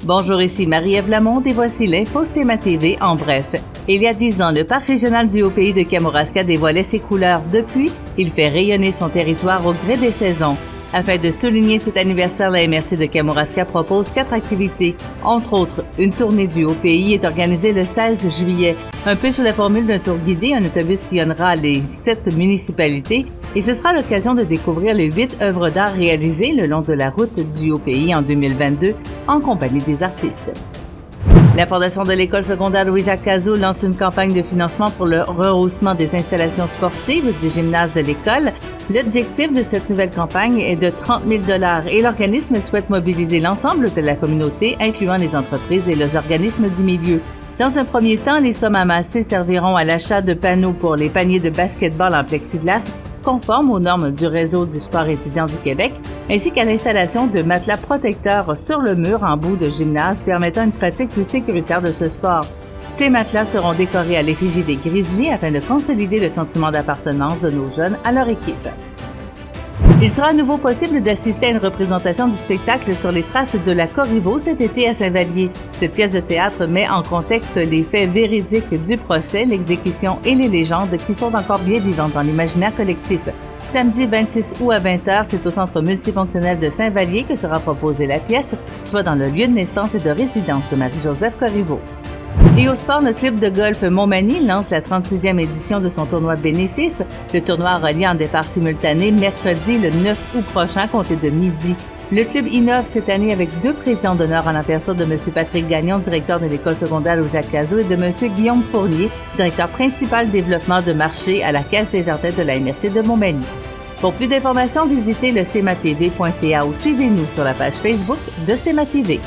Bonjour, ici Marie-Ève Lamonde et voici l'info CMA TV en bref. Il y a 10 ans, le parc régional du Haut-Pays de Kamouraska dévoilait ses couleurs. Depuis, il fait rayonner son territoire au gré des saisons. Afin de souligner cet anniversaire, la MRC de Kamouraska propose 4 activités. Entre autres, une tournée du Haut-Pays est organisée le 16 juillet. Un peu sous la formule d'un tour guidé, un autobus sillonnera les 7 municipalités et ce sera l'occasion de découvrir les 8 œuvres d'art réalisées le long de la route du Haut-Pays en 2022 en compagnie des artistes. La Fondation de l'École secondaire Louis-Jacques Cazot lance une campagne de financement pour le rehaussement des installations sportives du gymnase de l'école. L'objectif de cette nouvelle campagne est de 30 000 $ et l'organisme souhaite mobiliser l'ensemble de la communauté, incluant les entreprises et les organismes du milieu. Dans un premier temps, les sommes amassées serviront à l'achat de panneaux pour les paniers de basketball en plexiglas conformes aux normes du Réseau du sport étudiant du Québec, ainsi qu'à l'installation de matelas protecteurs sur le mur en bout de gymnase permettant une pratique plus sécuritaire de ce sport. Ces matelas seront décorés à l'effigie des Grizzlies afin de consolider le sentiment d'appartenance de nos jeunes à leur équipe. Il sera à nouveau possible d'assister à une représentation du spectacle sur les traces de la Corriveau cet été à Saint-Vallier. Cette pièce de théâtre met en contexte les faits véridiques du procès, l'exécution et les légendes qui sont encore bien vivantes dans l'imaginaire collectif. Samedi 26 août à 20h, c'est au Centre multifonctionnel de Saint-Vallier que sera proposée la pièce, soit dans le lieu de naissance et de résidence de Marie-Joseph Corriveau. Et au sport, le club de golf Montmagny lance la 36e édition de son tournoi bénéfice. Le tournoi aura lieu en départ simultané mercredi le 9 août prochain, compté de midi. Le club innove cette année avec 2 présidents d'honneur en la personne de M. Patrick Gagnon, directeur de l'École secondaire Louis-Jacques Cazot, et de M. Guillaume Fournier, directeur principal développement de marché à la Caisse des jardins de la MRC de Montmagny. Pour plus d'informations, visitez le cmatv.ca ou suivez-nous sur la page Facebook de CMA TV.